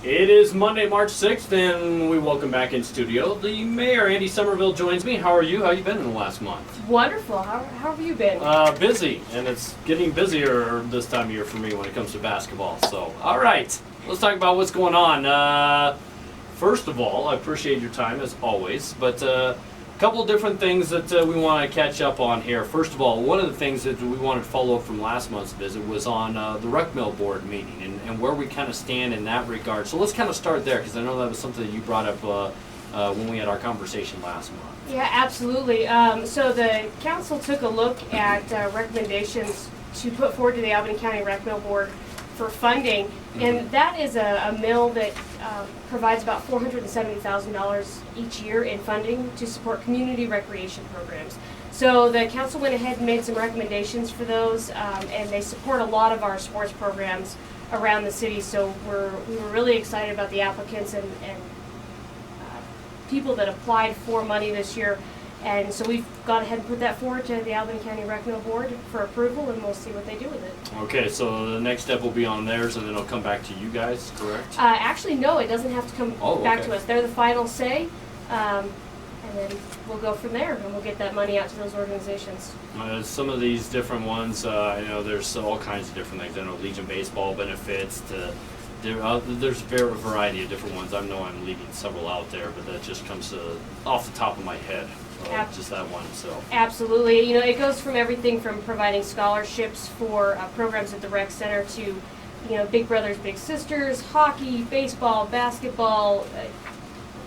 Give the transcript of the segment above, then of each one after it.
It is Monday, March 6th, and we welcome back in studio. The Mayor, Andy Summerville, joins me. How are you? How have you been in the last month? Wonderful. How have you been? Busy, and it's getting busier this time of year for me when it comes to basketball. So, all right, let's talk about what's going on. First of all, I appreciate your time as always, but a couple of different things that we want to catch up on here. First of all, one of the things that we wanted to follow up from last month's visit was on the Rec Mill Board meeting and where we kind of stand in that regard. So let's kind of start there, because I know that was something that you brought up when we had our conversation last month. Yeah, absolutely. So the council took a look at recommendations to put forward to the Albany County Rec Mill Board for funding, and that is a mill that provides about $470,000 each year in funding to support community recreation programs. So the council went ahead and made some recommendations for those, and they support a lot of our sports programs around the city. So we were really excited about the applicants and people that applied for money this year. And so we've gone ahead and put that forward to the Albany County Rec Mill Board for approval, and we'll see what they do with it. Okay, so the next step will be on theirs, and then it'll come back to you guys, correct? Actually, no, it doesn't have to come back to us. They're the final say, and then we'll go from there, and we'll get that money out to those organizations. Some of these different ones, I know there's all kinds of different things. I know Legion Baseball benefits there's a variety of different ones. I know I'm leaving several out there, but that just comes off the top of my head. Just that one. So absolutely, it goes from everything from providing scholarships for programs at the rec center to, Big Brothers Big Sisters, hockey, baseball, basketball.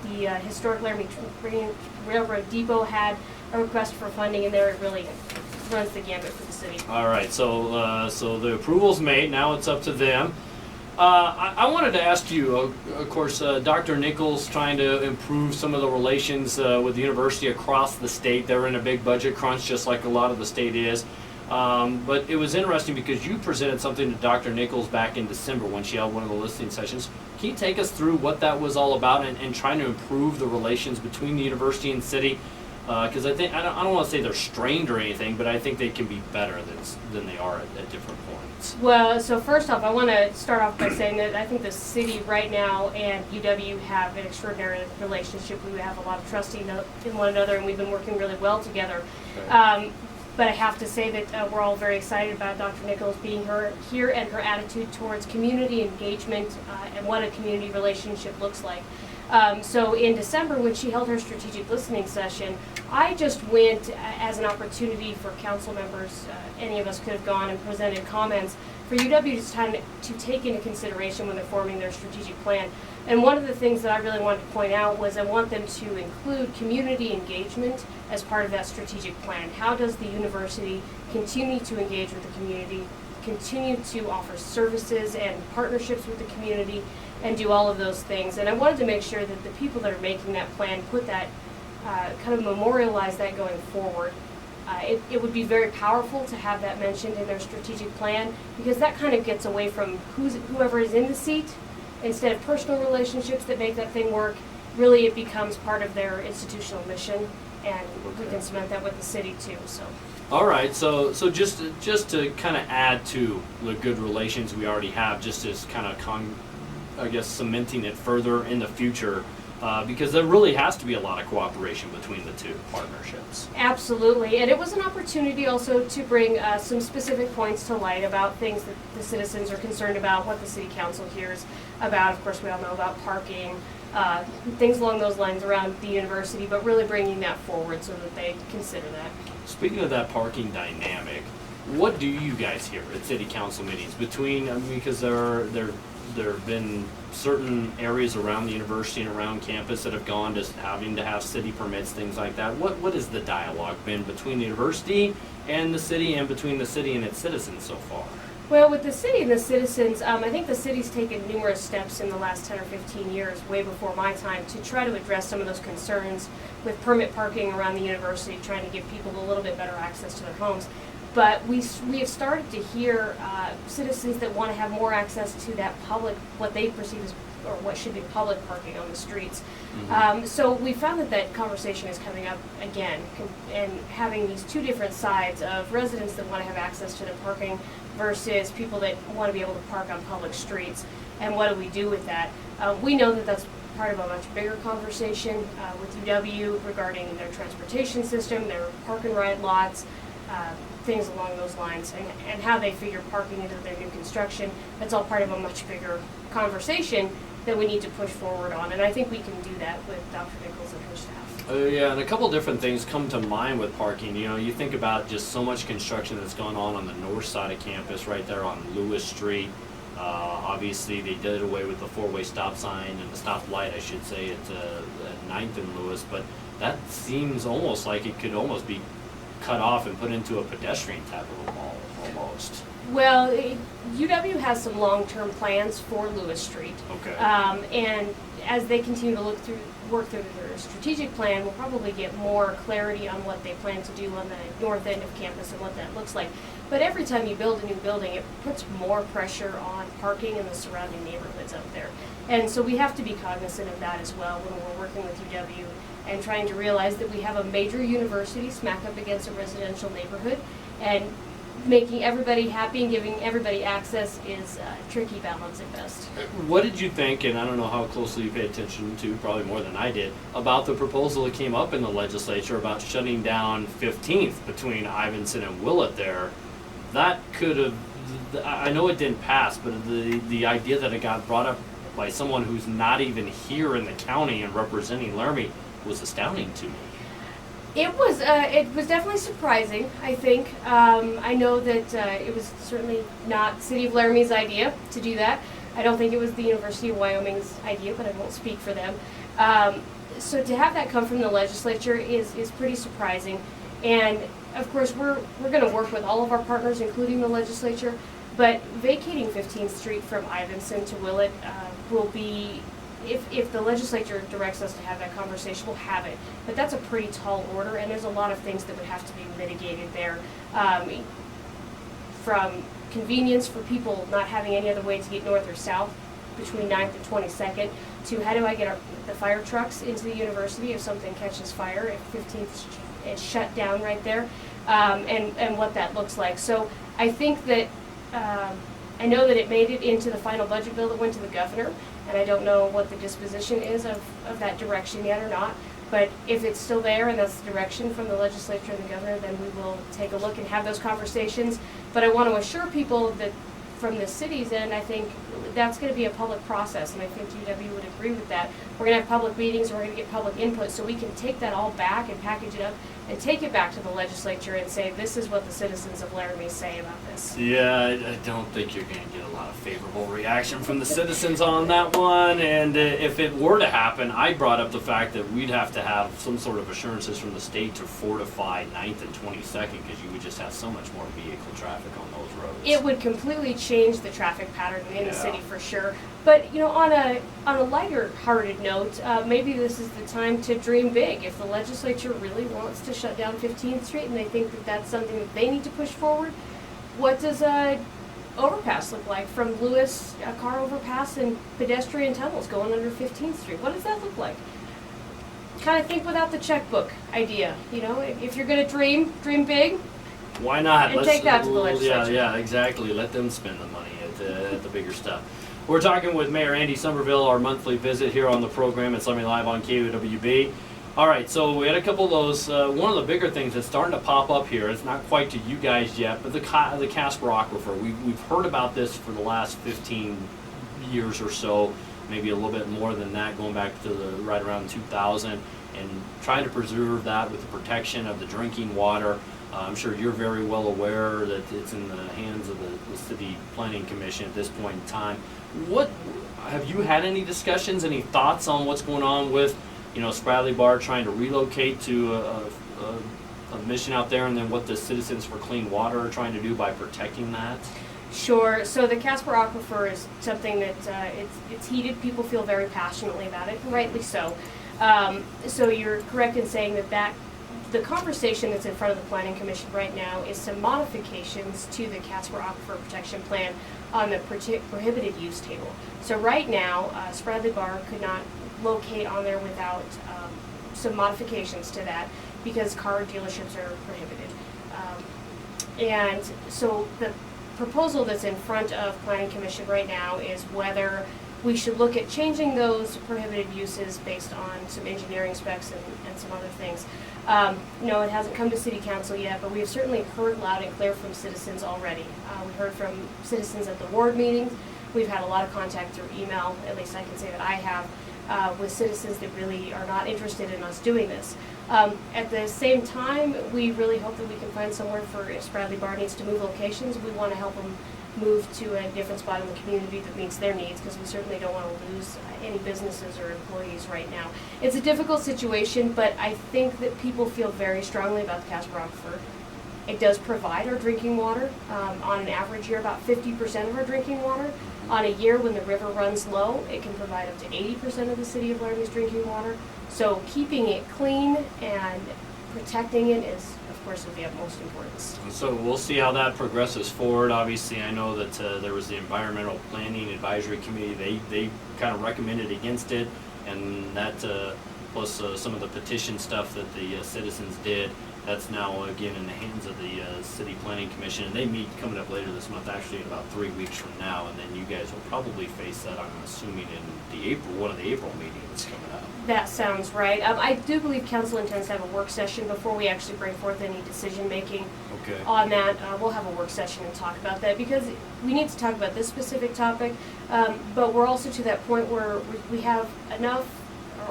The historic Laramie Railroad Depot had a request for funding, and there it really runs the gambit for the city. All right, so the approval's made. Now it's up to them. I wanted to ask you, of course, Dr. Nichols trying to improve some of the relations with the university across the state. They're in a big budget crunch, just like a lot of the state is. But it was interesting because you presented something to Dr. Nichols back in December when she held one of the listening sessions. Can you take us through what that was all about and trying to improve the relations between the university and city? Because I don't want to say they're strained or anything, but I think they can be better than they are at different points. Well, so first off, I want to start off by saying that I think the city right now and UW have an extraordinary relationship. We have a lot of trust in one another, and we've been working really well together. Okay. But I have to say that we're all very excited about Dr. Nichols being here and her attitude towards community engagement and what a community relationship looks like. So in December, when she held her strategic listening session, I just went as an opportunity for council members, any of us could have gone and presented comments, for UW to take into consideration when they're forming their strategic plan. And one of the things that I really wanted to point out was I want them to include community engagement as part of that strategic plan. How does the university continue to engage with the community, continue to offer services and partnerships with the community, and do all of those things? And I wanted to make sure that the people that are making that plan put that, kind of memorialize that going forward. It would be very powerful to have that mentioned in their strategic plan, because that kind of gets away from whoever is in the seat. Instead of personal relationships that make that thing work, really it becomes part of their institutional mission, and we can cement that with the city too. So. All right, so just to kind of add to the good relations we already have, just as kind of cementing it further in the future, because there really has to be a lot of cooperation between the two partnerships. Absolutely, and it was an opportunity also to bring some specific points to light about things that the citizens are concerned about, what the city council hears about. Of course, we all know about parking, things along those lines around the university, but really bringing that forward so that they consider that. Speaking of that parking dynamic, what do you guys hear at city council meetings because there have been certain areas around the university and around campus that have gone to having to have city permits, things like that. What has the dialogue been between the university and the city, and between the city and its citizens so far? Well, with the city and the citizens, I think the city's taken numerous steps in the last 10 or 15 years, way before my time, to try to address some of those concerns with permit parking around the university, trying to give people a little bit better access to their homes. But we have started to hear citizens that want to have more access to that public, what they perceive as, or what should be public parking on the streets. Mm-hmm. So we found that conversation is coming up again, and having these two different sides of residents that want to have access to their parking versus people that want to be able to park on public streets. and what do we do with that? We know that that's part of a much bigger conversation with UW regarding their transportation system, their park and ride lots, things along those lines, and how they figure parking into their new construction. That's all part of a much bigger conversation that we need to push forward on, and I think we can do that with Dr. Nichols and her staff. Yeah, and a couple different things come to mind with parking. You know, you think about just so much construction that's gone on the north side of campus, right there on Lewis Street. Obviously, they did away with the four-way stop sign and the stop light, I should say, at 9th and Lewis, but that seems almost like it could almost be cut off and put into a pedestrian type of a mall, almost. Well, UW has some long-term plans for Lewis Street. Okay. And as they continue to work through their strategic plan, we'll probably get more clarity on what they plan to do on the north end of campus and what that looks like. But every time you build a new building, it puts more pressure on parking in the surrounding neighborhoods out there. And so we have to be cognizant of that as well when we're working with UW and trying to realize that we have a major university smack up against a residential neighborhood, and making everybody happy and giving everybody access is a tricky balance at best. What did you think, and I don't know how closely you paid attention to, probably more than I did, about the proposal that came up in the legislature about shutting down 15th between Ivinson and Willett there? That could have, I know it didn't pass, but the idea that it got brought up by someone who's not even here in the county and representing Laramie was astounding to me. It was definitely surprising, I think. I know that it was certainly not City of Laramie's idea to do that. I don't think it was the University of Wyoming's idea, but I won't speak for them. So to have that come from the legislature is pretty surprising. And of course, we're going to work with all of our partners, including the legislature, but vacating 15th Street from Ivinson to Willett will be, if the legislature directs us to have that conversation, we'll have it. But that's a pretty tall order, and there's a lot of things that would have to be mitigated there. From convenience for people not having any other way to get north or south between 9th and 22nd, to how do I get the fire trucks into the university if something catches fire, if 15th is shut down right there, and what that looks like. So I think that, I know that it made it into the final budget bill that went to the governor, and I don't know what the disposition is of that direction yet or not. But if it's still there and that's the direction from the legislature and the governor, then we will take a look and have those conversations. But I want to assure people that from the city's end, I think that's going to be a public process, and I think UW would agree with that. We're going to have public meetings, and we're going to get public input, so we can take that all back and package it up and take it back to the legislature and say, this is what the citizens of Laramie say about this. Yeah, I don't think you're going to get a lot of favorable reaction from the citizens on that one. And if it were to happen, I brought up the fact that we'd have to have some sort of assurances from the state to fortify 9th and 22nd, because you would just have so much more vehicle traffic on those roads. It would completely change the traffic pattern in the city for sure. But you know, on a lighter-hearted note, maybe this is the time to dream big. If the legislature really wants to shut down 15th Street and they think that that's something that they need to push forward, what does a overpass look like from Lewis, a car overpass and pedestrian tunnels going under 15th Street? What does that look like? Kind of think without the checkbook idea. You know, if you're going to dream big. Why not? And take that to the legislature. Yeah, exactly. Let them spend the money at the bigger stuff. We're talking with Mayor Andy Summerville, our monthly visit here on the program. It's Laramie Live on KOWB. All right, so we had a couple of those. One of the bigger things that's starting to pop up here, it's not quite to you guys yet, but the Casper Aquifer. We've heard about this for the last 15 years or so, maybe a little bit more than that, going back to right around 2000, and trying to preserve that with the protection of the drinking water. I'm sure you're very well aware that it's in the hands of the City Planning Commission at this point in time. What have you had any discussions, any thoughts on what's going on with, you know, Spradley Bar trying to relocate to a mission out there, and then what the Citizens for Clean Water are trying to do by protecting that? Sure. So the Casper Aquifer is something that it's heated. People feel very passionately about it, rightly so. So you're correct in saying that the conversation that's in front of the Planning Commission right now is some modifications to the Casper Aquifer Protection Plan on the prohibited use table. So right now, Spradley Bar could not locate on there without some modifications to that, because car dealerships are prohibited. And so the proposal that's in front of Planning Commission right now is whether we should look at changing those prohibited uses based on some engineering specs and some other things. No, it hasn't come to City Council yet, but we have certainly heard loud and clear from citizens already. We heard from citizens at the ward meetings. We've had a lot of contact through email, at least I can say that I have, with citizens that really are not interested in us doing this. At the same time, we really hope that we can find somewhere for, if Bradley Bar needs to move locations, we want to help them move to a different spot in the community that meets their needs, because we certainly don't want to lose any businesses or employees right now. It's a difficult situation, but I think that people feel very strongly about the Casper Aquifer. It does provide our drinking water. On an average year, about 50% of our drinking water. On a year when the river runs low, it can provide up to 80% of the city of Laramie's drinking water. So keeping it clean and protecting it is, of course, of the utmost importance. And so we'll see how that progresses forward. Obviously, I know that there was the Environmental Planning Advisory Committee. They kind of recommended against it, and that plus some of the petition stuff that the citizens did. That's now again in the hands of the City Planning Commission, and they meet coming up later this month, actually in about 3 weeks from now, and then you guys will probably face that, I'm assuming, in the one of the April meetings coming up. That sounds right. I do believe council intends to have a work session before we actually bring forth any decision making on that. We'll have a work session and talk about that, because we need to talk about this specific topic, but we're also to that point where we have enough,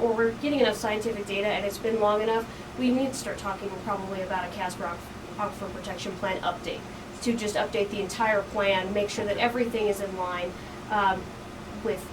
or we're getting enough scientific data, and it's been long enough. We need to start talking probably about a Casper Aquifer Protection Plan update, to just update the entire plan, make sure that everything is in line with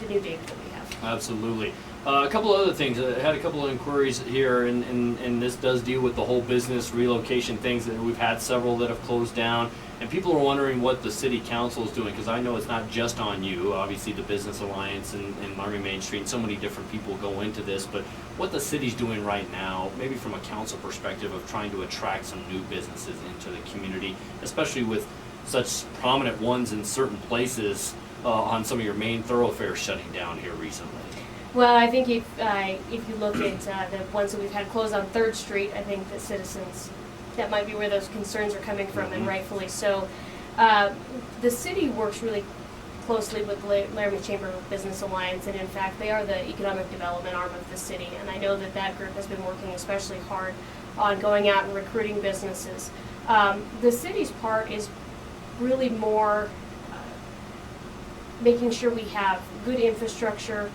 the new data that we have. Absolutely. A couple other things. I had a couple of inquiries here, and this does deal with the whole business relocation things. That we've had several that have closed down, and people are wondering what the city council is doing, because I know it's not just on you. Obviously, the Business Alliance and Laramie Main Street, and so many different people go into this, but what the city's doing right now, maybe from a council perspective, of trying to attract some new businesses into the community, especially with such prominent ones in certain places on some of your main thoroughfares shutting down here recently. Well, I think if you look at the ones that we've had closed on 3rd Street, I think the citizens, that might be where those concerns are coming from, and rightfully so. The city works really closely with Laramie Chamber of Business Alliance, and in fact, they are the economic development arm of the city, and I know that that group has been working especially hard on going out and recruiting businesses. The city's part is really more making sure we have good infrastructure,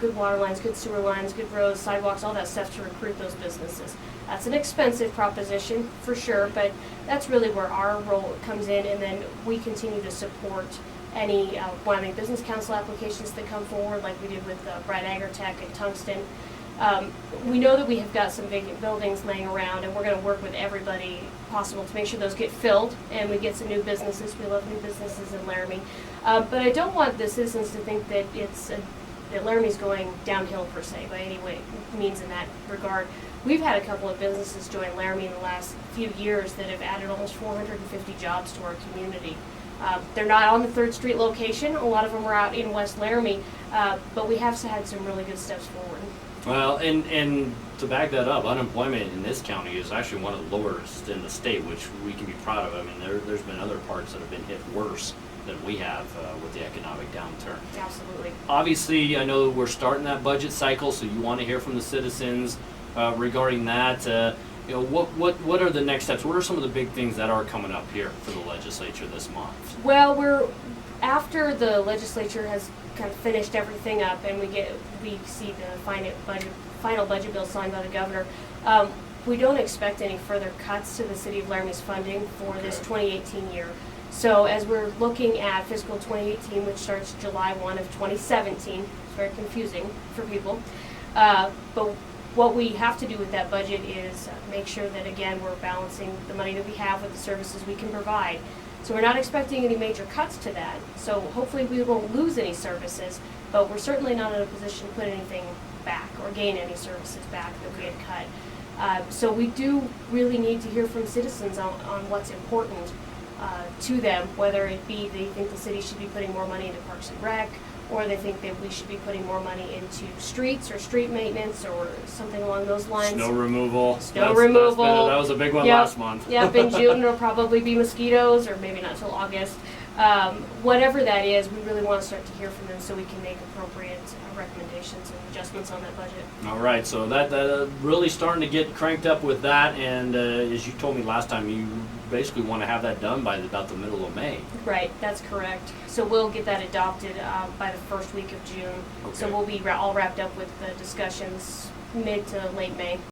good water lines, good sewer lines, good roads, sidewalks, all that stuff to recruit those businesses. That's an expensive proposition for sure, but that's really where our role comes in, and then we continue to support any Wyoming Business Council applications that come forward, like we did with Brad Agritech and Tungsten. We know that we have got some vacant buildings laying around, and we're going to work with everybody possible to make sure those get filled and we get some new businesses. We love new businesses in Laramie. But I don't want the citizens to think that that Laramie's going downhill per se by any way means in that regard. We've had a couple of businesses join Laramie in the last few years that have added almost 450 jobs to our community. They're not on the 3rd Street location. A lot of them are out in West Laramie, but we have had some really good steps forward. Well, and to back that up, unemployment in this county is actually one of the lowest in the state, which we can be proud of. I mean, there's been other parts that have been hit worse than we have with the economic downturn. Absolutely. Obviously, I know we're starting that budget cycle, so you want to hear from the citizens regarding that. What are the next steps? What are some of the big things that are coming up here for the legislature this month? Well, after the legislature has kind of finished everything up, and we see the final budget bill signed by the governor. We don't expect any further cuts to the city of Laramie's funding for this 2018 year. So as we're looking at fiscal 2018, which starts July 1 of 2017, it's very confusing for people. But what we have to do with that budget is make sure that, again, we're balancing the money that we have with the services we can provide. So we're not expecting any major cuts to that. So hopefully we won't lose any services, but we're certainly not in a position to put anything back or gain any services back that we had cut. So we do really need to hear from citizens on what's important to them, whether it be they think the city should be putting more money into Parks and Rec, or they think that we should be putting more money into streets or street maintenance or something along those lines. Snow removal. Removal. That was a big one Yep. last month. Yep, in June it'll probably be mosquitoes, or maybe not till August. Whatever that is, we really want to start to hear from them so we can make appropriate recommendations and adjustments on that budget. All right, so that really starting to get cranked up with that, and as you told me last time, you basically want to have that done by about the middle of May. Right, that's correct. So we'll get that adopted by the first week of June. So Okay. we'll be all wrapped up with the discussions mid to late May.